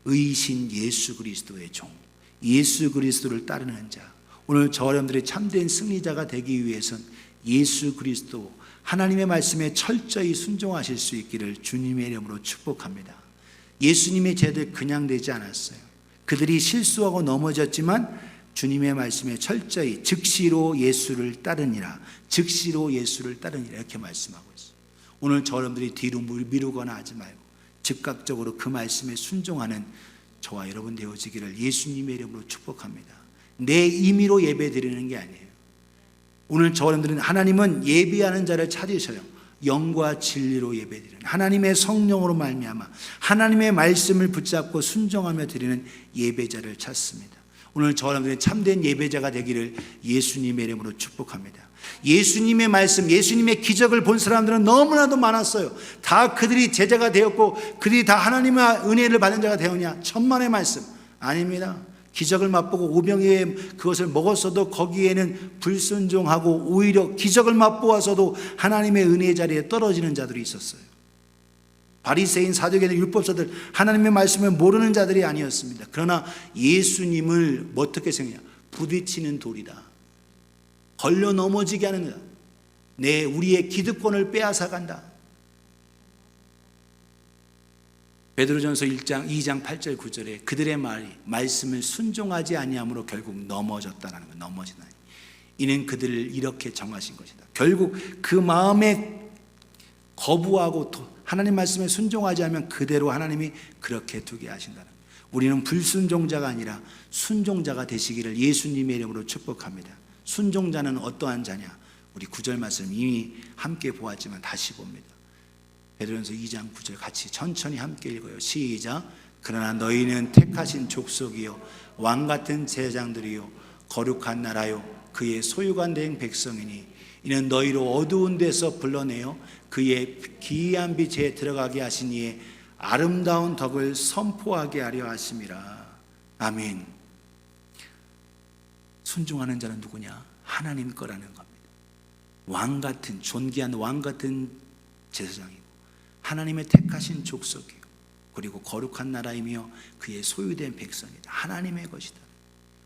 의신 예수 그리스도의 종, 예수 그리스도를 따르는 자. 오늘 저 여러분들이 참된 승리자가 되기 위해선 예수 그리스도 하나님의 말씀에 철저히 순종하실 수 있기를 주님의 이름으로 축복합니다. 예수님의 제자들 그냥 되지 않았어요. 그들이 실수하고 넘어졌지만 주님의 말씀에 철저히 즉시로 예수를 따르니라, 즉시로 예수를 따르니라 이렇게 말씀하고 있어요. 오늘 저 여러분들이 뒤로 미루거나 하지 말고 즉각적으로 그 말씀에 순종하는 저와 여러분 되어지기를 예수님의 이름으로 축복합니다. 내 임의로 예배 드리는 게 아니에요. 오늘 저 여러분들은 하나님은 예배하는 자를 찾으셔요. 영과 진리로 예배드리는, 하나님의 성령으로 말미암아 하나님의 말씀을 붙잡고 순종하며 드리는 예배자를 찾습니다. 오늘 저 여러분들이 참된 예배자가 되기를 예수님의 이름으로 축복합니다. 예수님의 말씀, 예수님의 기적을 본 사람들은 너무나도 많았어요. 다 그들이 제자가 되었고 그들이 다 하나님의 은혜를 받은 자가 되었냐? 천만의 말씀 아닙니다. 기적을 맛보고 오병이의 그것을 먹었어도 거기에는 불순종하고 오히려 기적을 맛보아서도 하나님의 은혜 자리에 떨어지는 자들이 있었어요. 바리새인, 사두개인, 율법사들, 하나님의 말씀을 모르는 자들이 아니었습니다. 그러나 예수님을 어떻게 생각해요? 부딪히는 돌이다, 걸려 넘어지게 하는 자, 우리의 기득권을 빼앗아 간다. 베드로전서 2장 8절 9절에 그들의 말씀을 순종하지 아니함으로 결국 넘어졌다라는 거. 넘어지다니, 이는 그들을 이렇게 정하신 것이다. 결국 그 마음에 거부하고 하나님 말씀에 순종하지 않으면 그대로 하나님이 그렇게 두게 하신다는 거예요. 우리는 불순종자가 아니라 순종자가 되시기를 예수님의 이름으로 축복합니다. 순종자는 어떠한 자냐? 우리 9절 말씀 이미 함께 보았지만 다시 봅니다. 베드로전서 2장 9절 같이 천천히 함께 읽어요. 시작. 그러나 너희는 택하신 족속이요 왕같은 제장들이요 거룩한 나라요 그의 소유가 된 백성이니 이는 너희로 어두운 데서 불러내어 그의 기이한 빛에 들어가게 하신 이의 아름다운 덕을 선포하게 하려 하심이라. 아멘. 순종하는 자는 누구냐? 하나님 거라는 겁니다. 왕같은, 존귀한 왕같은 제사장이고 하나님의 택하신 족속이요 그리고 거룩한 나라이며 그의 소유된 백성이다. 하나님의 것이다.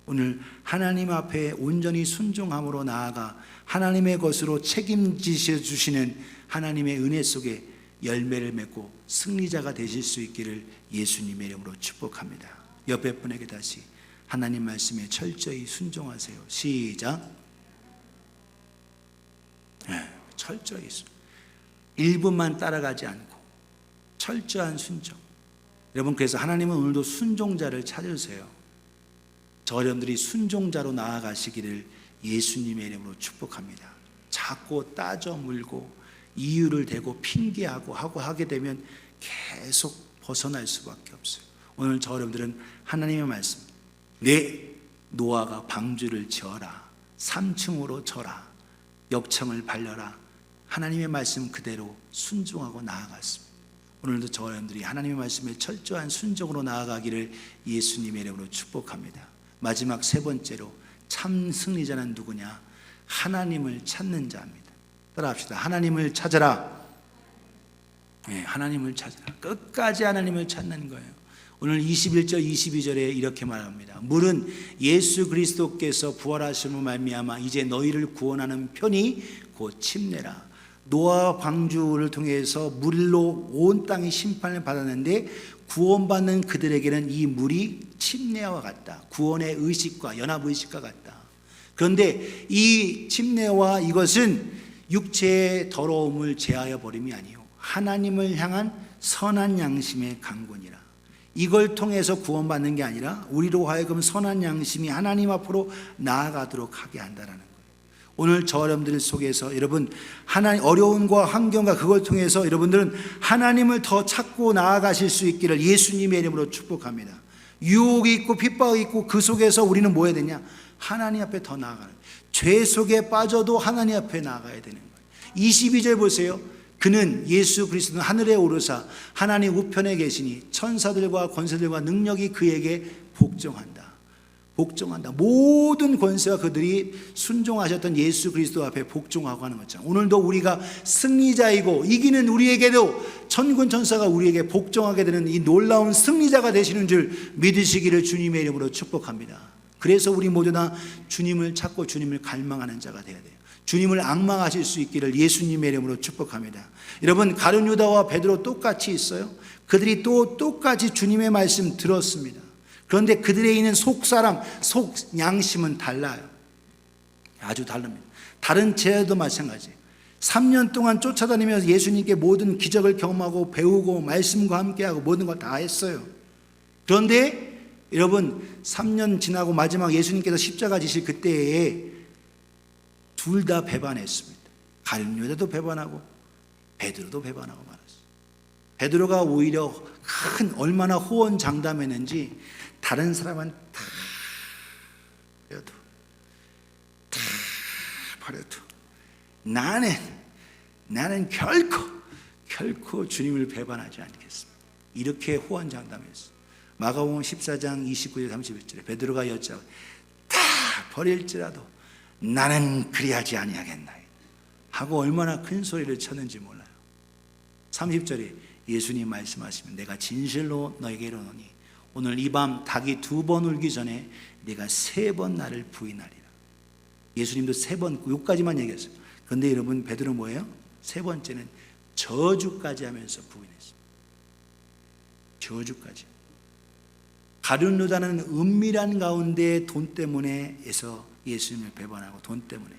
오늘 하나님 앞에 온전히 순종함으로 나아가 하나님의 것으로 책임지셔 주시는 하나님의 은혜 속에 열매를 맺고 승리자가 되실 수 있기를 예수님의 이름으로 축복합니다. 옆에 분에게 다시 하나님 말씀에 철저히 순종하세요. 시작. 철저히 1분만 따라가지 않고 철저한 순종. 여러분, 그래서 하나님은 오늘도 순종자를 찾으세요. 저 여러분들이 순종자로 나아가시기를 예수님의 이름으로 축복합니다. 자꾸 따져 물고 이유를 대고 핑계하고 하게 되면 계속 벗어날 수밖에 없어요. 오늘 저 여러분들은 하나님의 말씀, 내 노아가 방주를 지어라, 3층으로 져라, 역청을 발려라, 하나님의 말씀 그대로 순종하고 나아갔습니다. 오늘도 저 여러분들이 하나님의 말씀에 철저한 순종으로 나아가기를 예수님의 이름으로 축복합니다. 마지막 세 번째로 참 승리자는 누구냐? 하나님을 찾는 자입니다. 따라합시다. 하나님을 찾아라. 네, 하나님을 찾아라. 끝까지 하나님을 찾는 거예요. 오늘 21절 22절에 이렇게 말합니다. 물은 예수 그리스도께서 부활하심으로 말미암아 이제 너희를 구원하는 편이 곧 침례라. 노아 방주를 통해서 물로 온 땅이 심판을 받았는데 구원받는 그들에게는 이 물이 침례와 같다. 구원의 의식과 연합의식과 같다. 그런데 이 침례와 이것은 육체의 더러움을 제하여 버림이 아니요 하나님을 향한 선한 양심의 강권이라. 이걸 통해서 구원받는 게 아니라 우리로 하여금 선한 양심이 하나님 앞으로 나아가도록 하게 한다는 거예요. 오늘 저 여러분들 속에서 여러분 하나님 어려움과 환경과 그걸 통해서 여러분들은 하나님을 더 찾고 나아가실 수 있기를 예수님의 이름으로 축복합니다. 유혹이 있고 핍박이 있고 그 속에서 우리는 뭐 해야 되냐? 하나님 앞에 더 나아가는, 죄 속에 빠져도 하나님 앞에 나아가야 되는 거예요. 22절 보세요. 그는 예수 그리스도는 하늘에 오르사 하나님 우편에 계시니 천사들과 권세들과 능력이 그에게 복종한다. 복종한다. 모든 권세와 그들이 순종하셨던 예수 그리스도 앞에 복종하고 하는 것처럼 오늘도 우리가 승리자이고 이기는 우리에게도 천군 천사가 우리에게 복종하게 되는 이 놀라운 승리자가 되시는 줄 믿으시기를 주님의 이름으로 축복합니다. 그래서 우리 모두 다 주님을 찾고 주님을 갈망하는 자가 되어야 돼요. 주님을 앙망하실 수 있기를 예수님의 이름으로 축복합니다. 여러분 가룟 유다와 베드로 똑같이 있어요. 그들이 또 똑같이 주님의 말씀 들었습니다. 그런데 그들에 있는 속사람, 속양심은 달라요. 아주 다릅니다. 다른 제자도 마찬가지예요. 3년 동안 쫓아다니면서 예수님께 모든 기적을 경험하고 배우고 말씀과 함께하고 모든 걸 다 했어요. 그런데 여러분 3년 지나고 마지막 예수님께서 십자가 지실 그때에 둘 다 배반했습니다. 가룟 유다도 배반하고 베드로도 배반하고 말았어요. 베드로가 오히려 얼마나 호언장담했는지 다른 사람은 다 버려도 나는 결코 주님을 배반하지 않겠습니다. 이렇게 호언장담했어요. 마가복음 14장 29절 31절에 베드로가 여짜고 다 버릴지라도 나는 그리하지 아니하겠나이다 하고 얼마나 큰 소리를 쳤는지 몰라요. 30절에 예수님 말씀하시면 내가 진실로 너에게 이르노니 오늘 이 밤 닭이 2번 울기 전에 내가 3번 나를 부인하리라. 예수님도 3번 여기까지만 얘기했어요. 그런데 여러분 베드로 뭐예요? 3번째는 저주까지 하면서 부인했습니다. 저주까지. 가룟 유다는 은밀한 가운데 돈 때문에 해서 예수님을 배반하고 돈 때문에.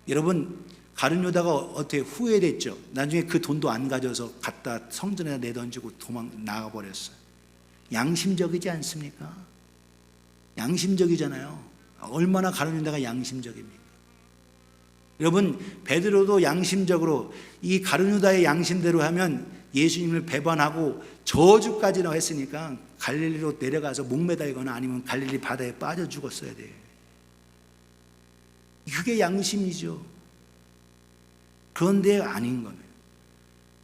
여러분 가룟 유다가 어떻게 후회됐죠? 나중에 그 돈도 안 가져서 갖다 성전에다 내던지고 나가버렸어요. 양심적이지 않습니까? 양심적이잖아요. 얼마나 가룟 유다가 양심적입니까? 여러분 베드로도 양심적으로 이 가룟 유다의 양심대로 하면 예수님을 배반하고 저주까지나 했으니까 갈릴리로 내려가서 목매달거나 아니면 갈릴리 바다에 빠져 죽었어야 돼요. 그게 양심이죠. 그런데 아닌 겁니다.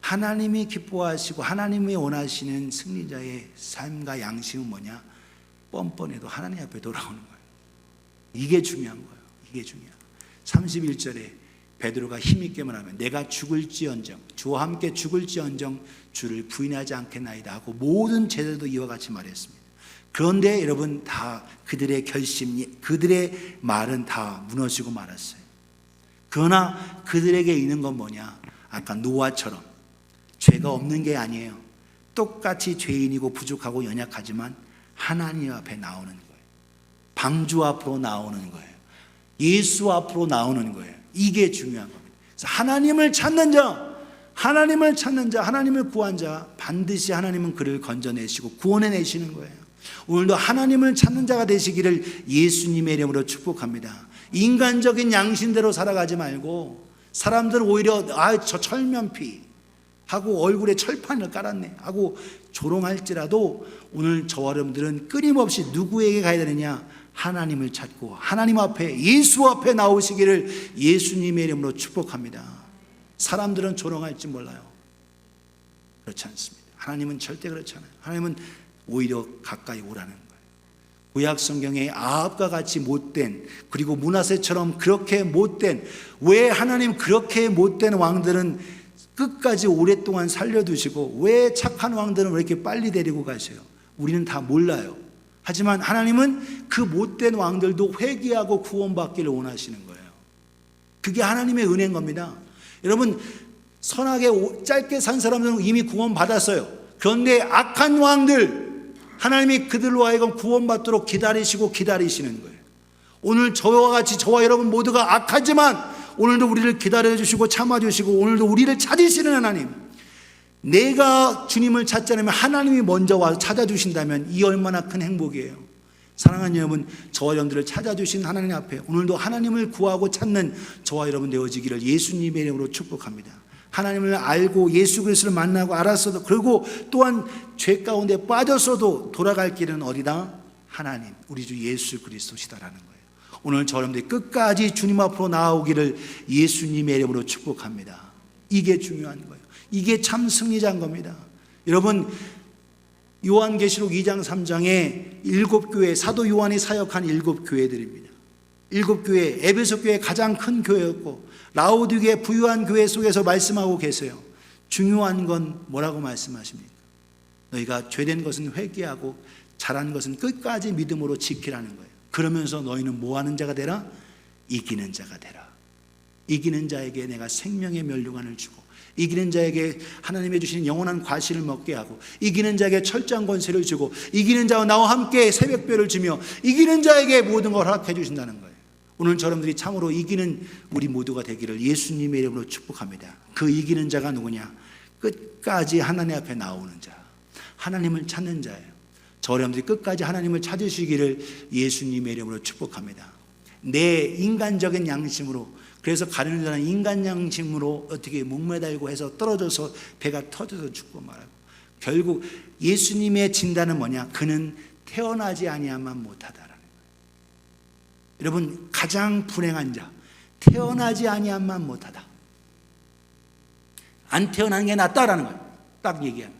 하나님이 기뻐하시고 하나님이 원하시는 승리자의 삶과 양심은 뭐냐? 뻔뻔해도 하나님 앞에 돌아오는 거예요. 이게 중요한 거예요. 이게 중요해요. 31절에 베드로가 힘있게 말하면 내가 죽을지언정 주와 함께 죽을지언정 주를 부인하지 않겠나이다 하고 모든 제자도 이와 같이 말했습니다. 그런데 여러분 다 그들의 결심, 그들의 말은 다 무너지고 말았어요. 그러나 그들에게 있는 건 뭐냐? 아까 노아처럼 죄가 없는 게 아니에요. 똑같이 죄인이고 부족하고 연약하지만 하나님 앞에 나오는 거예요. 방주 앞으로 나오는 거예요. 예수 앞으로 나오는 거예요. 이게 중요한 겁니다. 그래서 하나님을 찾는 자, 하나님을 구한 자 반드시 하나님은 그를 건져내시고 구원해내시는 거예요. 오늘도 하나님을 찾는 자가 되시기를 예수님의 이름으로 축복합니다. 인간적인 양심대로 살아가지 말고 사람들은 오히려 저 철면피 하고 얼굴에 철판을 깔았네 하고 조롱할지라도 오늘 저와 여러분들은 끊임없이 누구에게 가야 되느냐? 하나님을 찾고 하나님 앞에 예수 앞에 나오시기를 예수님의 이름으로 축복합니다. 사람들은 조롱할지 몰라요. 그렇지 않습니다. 하나님은 절대 그렇지 않아요. 하나님은 오히려 가까이 오라는 거예요. 구약 성경에 아합과 같이 못된 그리고 므낫세처럼 그렇게 못된 왜 하나님 그렇게 못된 왕들은 끝까지 오랫동안 살려두시고 왜 착한 왕들은 왜 이렇게 빨리 데리고 가세요? 우리는 다 몰라요. 하지만 하나님은 그 못된 왕들도 회개하고 구원받기를 원하시는 거예요. 그게 하나님의 은혜인 겁니다. 여러분, 선하게 짧게 산 사람들은 이미 구원받았어요. 그런데 악한 왕들, 하나님이 그들로 하여금 구원받도록 기다리시는 거예요. 오늘 저와 같이, 저와 여러분 모두가 악하지만 오늘도 우리를 기다려주시고 참아주시고 오늘도 우리를 찾으시는 하나님, 내가 주님을 찾지 않으면 하나님이 먼저 와서 찾아주신다면 이 얼마나 큰 행복이에요. 사랑하는 여러분, 저와 여러분들을 찾아주신 하나님 앞에 오늘도 하나님을 구하고 찾는 저와 여러분 되어지기를 예수님의 이름으로 축복합니다. 하나님을 알고 예수 그리스도를 만나고 알았어도, 그리고 또한 죄 가운데 빠졌어도 돌아갈 길은 어디다? 하나님, 우리 주 예수 그리스도시다라는 거예요. 오늘 저 여러분들이 끝까지 주님 앞으로 나아오기를 예수님의 이름으로 축복합니다. 이게 중요한 거예요. 이게 참 승리자인 겁니다. 여러분, 요한계시록 2장 3장에 7교회, 사도 요한이 사역한 7교회들입니다. 7교회, 에베소 교회 가장 큰 교회였고 라오디게 부유한 교회 속에서 말씀하고 계세요. 중요한 건 뭐라고 말씀하십니까? 너희가 죄된 것은 회개하고 잘한 것은 끝까지 믿음으로 지키라는 거예요. 그러면서 너희는 뭐 하는 자가 되라? 이기는 자가 되라. 이기는 자에게 내가 생명의 멸류관을 주고, 이기는 자에게 하나님이 주신 영원한 과실을 먹게 하고, 이기는 자에게 철저한 권세를 주고, 이기는 자와 나와 함께 새벽별을 주며 이기는 자에게 모든 걸 허락해 주신다는 거예요. 오늘 여러분들이 참으로 이기는 우리 모두가 되기를 예수님의 이름으로 축복합니다. 그 이기는 자가 누구냐? 끝까지 하나님 앞에 나오는 자, 하나님을 찾는 자예요. 저 여러분들이 끝까지 하나님을 찾으시기를 예수님의 이름으로 축복합니다. 내 인간적인 양심으로, 그래서 가르는 자는 인간 양심으로 어떻게 목매달고 해서 떨어져서 배가 터져서 죽고 말하고, 결국 예수님의 진단은 뭐냐? 그는 태어나지 아니하면 못하다라는 거예요. 여러분, 가장 불행한 자, 태어나지 아니하면 못하다. 안 태어나는 게 낫다라는 거예요. 딱 얘기합니다.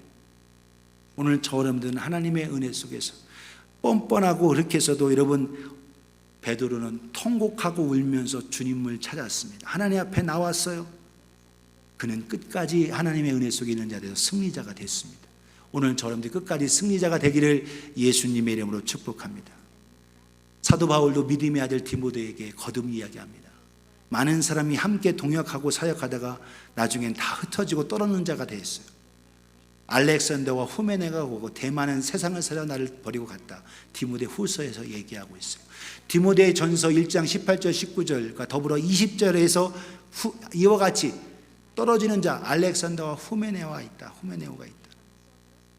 오늘 저 여러분들은 하나님의 은혜 속에서 뻔뻔하고 그렇게 해서도, 여러분, 베드로는 통곡하고 울면서 주님을 찾았습니다. 하나님 앞에 나왔어요. 그는 끝까지 하나님의 은혜 속에 있는 자들에서 승리자가 됐습니다. 오늘 저 여러분들이 끝까지 승리자가 되기를 예수님의 이름으로 축복합니다. 사도 바울도 믿음의 아들 디모데에게 거듭 이야기합니다. 많은 사람이 함께 동역하고 사역하다가 나중엔 다 흩어지고 떨어지는 자가 됐어요. 알렉산더와 후메네가 오고 대만은 세상을 살려 나를 버리고 갔다. 디모데 후서에서 얘기하고 있어요. 디모데 전서 1장 18절 19절과 더불어 20절에서 이와 같이 떨어지는 자 알렉산더와 후메네오가 있다.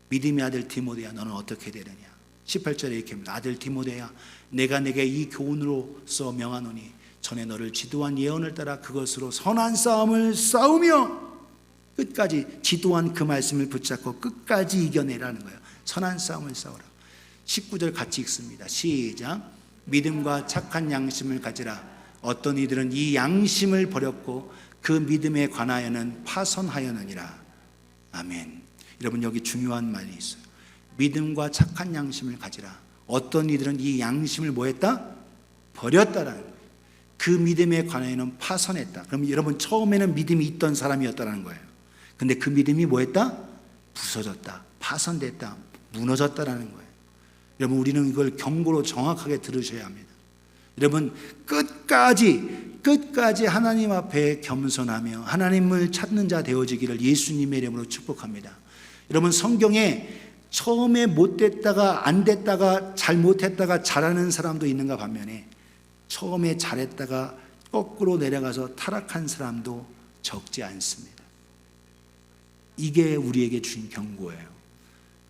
믿음의 아들 디모데야, 너는 어떻게 되느냐? 18절에 이렇게 합니다. 아들 디모데야, 내가 내게 이 교훈으로서 명하노니 전에 너를 지도한 예언을 따라 그것으로 선한 싸움을 싸우며 끝까지, 지도한 그 말씀을 붙잡고 끝까지 이겨내라는 거예요. 선한 싸움을 싸우라. 19절 같이 읽습니다. 시작. 믿음과 착한 양심을 가지라. 어떤 이들은 이 양심을 버렸고 그 믿음에 관하여는 파선하였느니라. 아멘. 여러분, 여기 중요한 말이 있어요. 믿음과 착한 양심을 가지라. 어떤 이들은 이 양심을 뭐 했다? 버렸다라는 거예요. 그 믿음에 관하여는 파선했다. 그럼 여러분, 처음에는 믿음이 있던 사람이었다는 거예요. 근데 그 믿음이 뭐 했다? 부서졌다, 파선됐다, 무너졌다라는 거예요. 여러분, 우리는 이걸 경고로 정확하게 들으셔야 합니다. 여러분, 끝까지 하나님 앞에 겸손하며 하나님을 찾는 자 되어지기를 예수님의 이름으로 축복합니다. 여러분, 성경에 처음에 못됐다가 안 됐다가 잘못했다가 잘하는 사람도 있는가 반면에 처음에 잘했다가 거꾸로 내려가서 타락한 사람도 적지 않습니다. 이게 우리에게 주신 경고예요.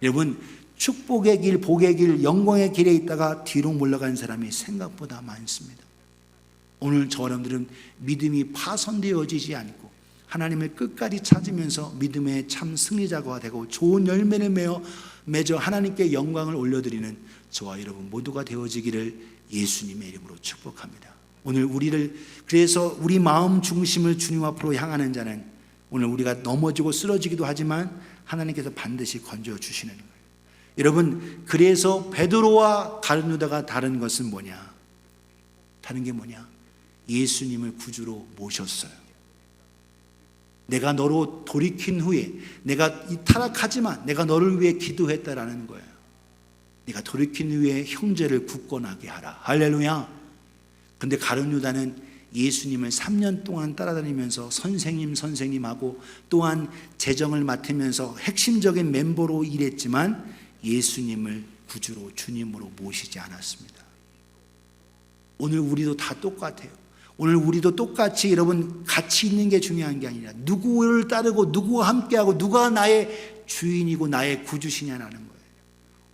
여러분, 축복의 길, 복의 길, 영광의 길에 있다가 뒤로 물러간 사람이 생각보다 많습니다. 오늘 저 여러분들은 믿음이 파손되어지지 않고 하나님을 끝까지 찾으면서 믿음의 참 승리자가 되고 좋은 열매를 맺어 하나님께 영광을 올려드리는 저와 여러분 모두가 되어지기를 예수님의 이름으로 축복합니다. 오늘 그래서 우리 마음 중심을 주님 앞으로 향하는 자는 오늘 우리가 넘어지고 쓰러지기도 하지만 하나님께서 반드시 건져 주시는 거예요. 여러분, 그래서 베드로와 가룟 유다가 다른 것은 뭐냐? 다른 게 뭐냐? 예수님을 구주로 모셨어요. 내가 너로 돌이킨 후에, 내가 타락하지만 내가 너를 위해 기도했다라는 거예요. 네가 돌이킨 후에 형제를 굳건하게 하라. 할렐루야. 근데 가룟 유다는 예수님을 3년 동안 따라다니면서 선생님하고 또한 재정을 맡으면서 핵심적인 멤버로 일했지만 예수님을 구주로 주님으로 모시지 않았습니다. 오늘 우리도 다 똑같아요. 오늘 우리도 똑같이 여러분 같이 있는 게 중요한 게 아니라 누구를 따르고 누구와 함께하고 누가 나의 주인이고 나의 구주시냐는 거예요.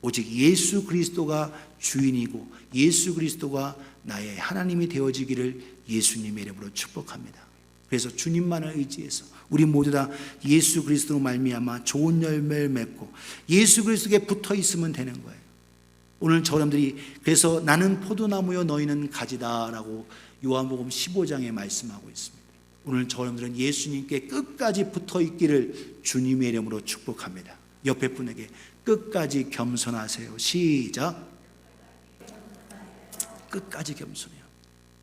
오직 예수 그리스도가 주인이고 예수 그리스도가 나의 하나님이 되어지기를 예수님의 이름으로 축복합니다. 그래서 주님만을 의지해서 우리 모두 다 예수 그리스도로 말미암아 좋은 열매를 맺고 예수 그리스도에 붙어 있으면 되는 거예요. 오늘 저람들이 그래서 나는 포도나무요 너희는 가지다라고 요한복음 15장에 말씀하고 있습니다. 오늘 저람들은 예수님께 끝까지 붙어 있기를 주님의 이름으로 축복합니다. 옆에 분에게 끝까지 겸손하세요. 시작. 끝까지 겸손해요.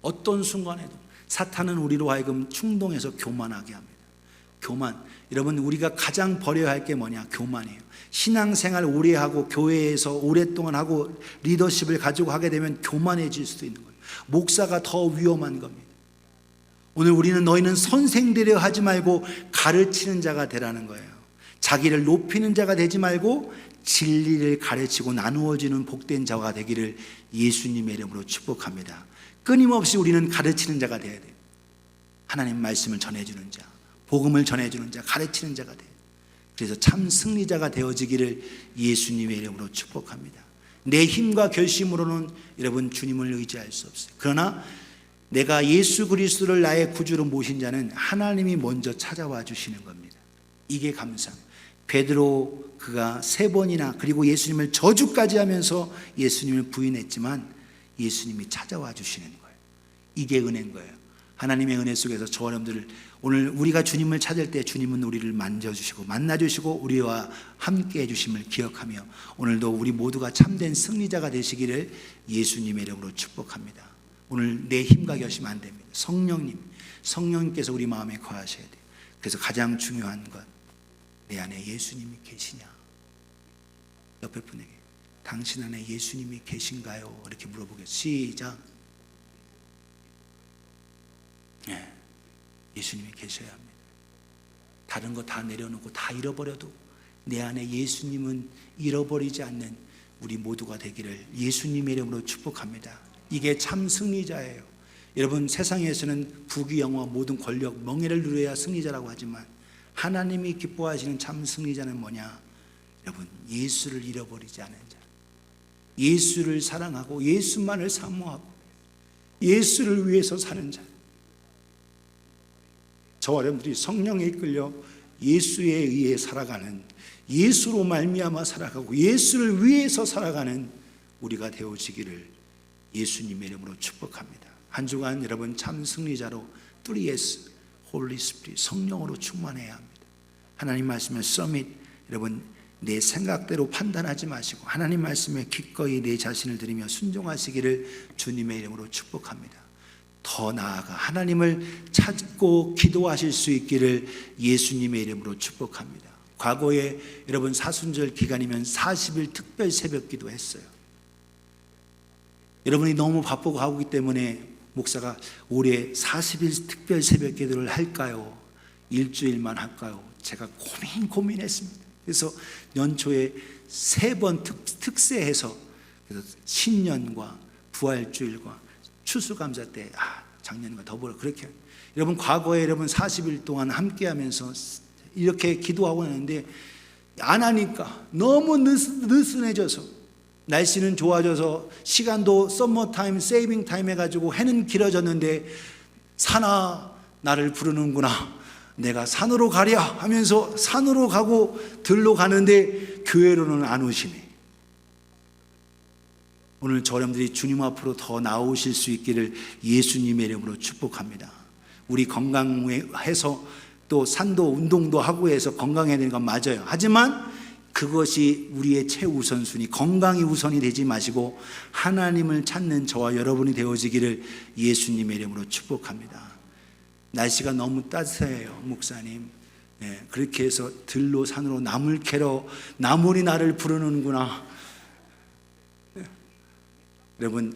어떤 순간에도 사탄은 우리로 하여금 충동해서 교만하게 합니다. 교만. 여러분 우리가 가장 버려야 할 게 뭐냐? 교만이에요. 신앙생활 오래 하고 교회에서 오랫동안 하고 리더십을 가지고 하게 되면 교만해질 수도 있는 거예요. 목사가 더 위험한 겁니다. 오늘 우리는 너희는 선생되려 하지 말고 가르치는 자가 되라는 거예요. 자기를 높이는 자가 되지 말고 진리를 가르치고 나누어지는 복된 자가 되기를 예수님의 이름으로 축복합니다. 끊임없이 우리는 가르치는 자가 되어야 돼요. 하나님 말씀을 전해주는 자, 복음을 전해주는 자, 가르치는 자가 돼요. 그래서 참 승리자가 되어지기를 예수님의 이름으로 축복합니다. 내 힘과 결심으로는 여러분 주님을 의지할 수 없어요. 그러나 내가 예수 그리스도를 나의 구주로 모신 자는 하나님이 먼저 찾아와 주시는 겁니다. 이게 감사함. 베드로 그가 3번이나 그리고 예수님을 저주까지 하면서 예수님을 부인했지만 예수님이 찾아와 주시는 거예요. 이게 은혜인 거예요. 하나님의 은혜 속에서 저 여러분들 오늘 우리가 주님을 찾을 때 주님은 우리를 만져주시고 만나주시고 우리와 함께 해주심을 기억하며 오늘도 우리 모두가 참된 승리자가 되시기를 예수님의 이름으로 축복합니다. 오늘 내 힘과 결심 안 됩니다. 성령님께서 우리 마음에 거하셔야 돼요. 그래서 가장 중요한 것, 내 안에 예수님이 계시냐? 옆에 분에게 당신 안에 예수님이 계신가요? 이렇게 물어보겠습니다. 시작. 네, 예수님이 계셔야 합니다. 다른 거 다 내려놓고 다 잃어버려도 내 안에 예수님은 잃어버리지 않는 우리 모두가 되기를 예수님의 이름으로 축복합니다. 이게 참 승리자예요. 여러분 세상에서는 부귀영화 모든 권력 명예를 누려야 승리자라고 하지만 하나님이 기뻐하시는 참 승리자는 뭐냐? 여러분 예수를 잃어버리지 않은 자, 예수를 사랑하고 예수만을 사모하고 예수를 위해서 사는 자. 저와 여러분들이 성령에 이끌려 예수에 의해 살아가는, 예수로 말미암아 살아가고 예수를 위해서 살아가는 우리가 되어지기를 예수님의 이름으로 축복합니다. 한 주간 여러분 참 승리자로 3S 홀리 스피릿 성령으로 충만해야 합니다. 하나님 말씀의 서밋, 여러분 내 생각대로 판단하지 마시고 하나님 말씀에 기꺼이 내 자신을 드리며 순종하시기를 주님의 이름으로 축복합니다. 더 나아가 하나님을 찾고 기도하실 수 있기를 예수님의 이름으로 축복합니다. 과거에 여러분 사순절 기간이면 40일 특별 새벽 기도 했어요. 여러분이 너무 바쁘고 하기 때문에 목사가 올해 40일 특별 새벽 기도를 할까요? 일주일만 할까요? 제가 고민했습니다. 그래서 연초에 3번 특세해서 그래서 신년과 부활주일과 추수감사 때 작년과 더불어 그렇게 여러분 과거에 여러분 40일 동안 함께하면서 이렇게 기도하고 있는데 안 하니까 너무 느슨해져서 날씨는 좋아져서 시간도 썸머타임 세이빙 타임 해가지고 해는 길어졌는데 산아 나를 부르는구나 내가 산으로 가랴 하면서 산으로 가고 들로 가는데 교회로는 안 오시네. 오늘 저 여러분들이 주님 앞으로 더 나오실 수 있기를 예수님의 이름으로 축복합니다. 우리 건강해서 또 산도 운동도 하고 해서 건강해야 되는 건 맞아요. 하지만 그것이 우리의 최우선순위, 건강이 우선이 되지 마시고 하나님을 찾는 저와 여러분이 되어지기를 예수님의 이름으로 축복합니다. 날씨가 너무 따뜻해요, 목사님. 네, 그렇게 해서 들로 산으로 나물 캐러 나물이 나를 부르는구나. 네. 여러분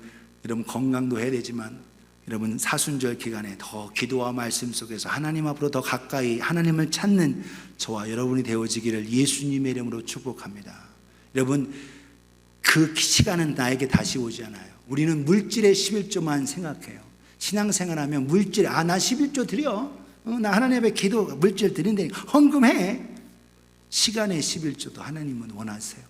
건강도 해야 되지만 여러분 사순절 기간에 더 기도와 말씀 속에서 하나님 앞으로 더 가까이 하나님을 찾는 저와 여러분이 되어지기를 예수님의 이름으로 축복합니다. 여러분 그 시간은 나에게 다시 오지 않아요. 우리는 물질의 11조만 생각해요. 신앙생활하면 물질, 나 11조 드려, 나 하나님 앞에 기도 물질 드린다니까 헌금해. 시간의 11조도 하나님은 원하세요.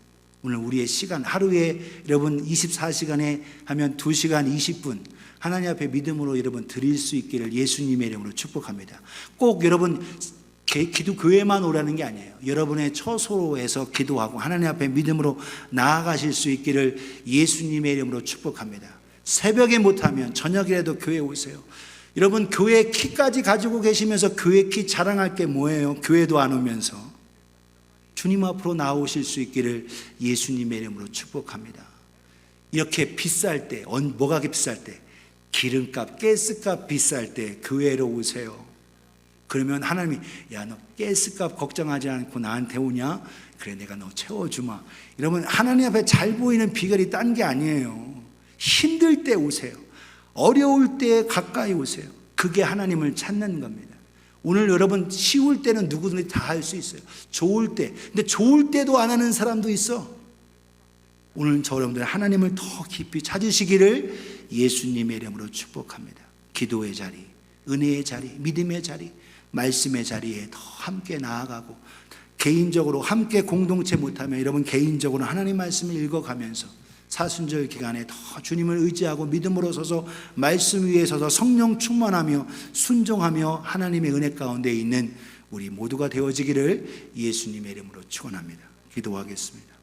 오늘 우리의 시간, 하루에 여러분 24시간에 하면 2시간 20분 하나님 앞에 믿음으로 여러분 드릴 수 있기를 예수님의 이름으로 축복합니다. 꼭 여러분 기도 교회만 오라는 게 아니에요. 여러분의 처소에서 기도하고 하나님 앞에 믿음으로 나아가실 수 있기를 예수님의 이름으로 축복합니다. 새벽에 못하면 저녁이라도 교회 오세요. 여러분 교회 키까지 가지고 계시면서 교회 키 자랑할 게 뭐예요? 교회도 안 오면서. 주님 앞으로 나오실 수 있기를 예수님의 이름으로 축복합니다. 이렇게 비쌀 때, 뭐가 비쌀 때? 기름값, 가스값 비쌀 때 교회로 오세요. 그러면 하나님이 너 가스값 걱정하지 않고 나한테 오냐? 그래 내가 너 채워주마. 여러분 하나님 앞에 잘 보이는 비결이 딴 게 아니에요. 힘들 때 오세요. 어려울 때 가까이 오세요. 그게 하나님을 찾는 겁니다. 오늘 여러분 쉬울 때는 누구든지 다 할 수 있어요. 좋을 때. 근데 좋을 때도 안 하는 사람도 있어. 오늘 저 여러분들 하나님을 더 깊이 찾으시기를 예수님의 이름으로 축복합니다. 기도의 자리, 은혜의 자리, 믿음의 자리, 말씀의 자리에 더 함께 나아가고 개인적으로 함께 공동체 못하면 여러분 개인적으로 하나님 말씀을 읽어가면서 사순절 기간에 더 주님을 의지하고 믿음으로 서서 말씀 위에 서서 성령 충만하며 순종하며 하나님의 은혜 가운데 있는 우리 모두가 되어지기를 예수님의 이름으로 축원합니다. 기도하겠습니다.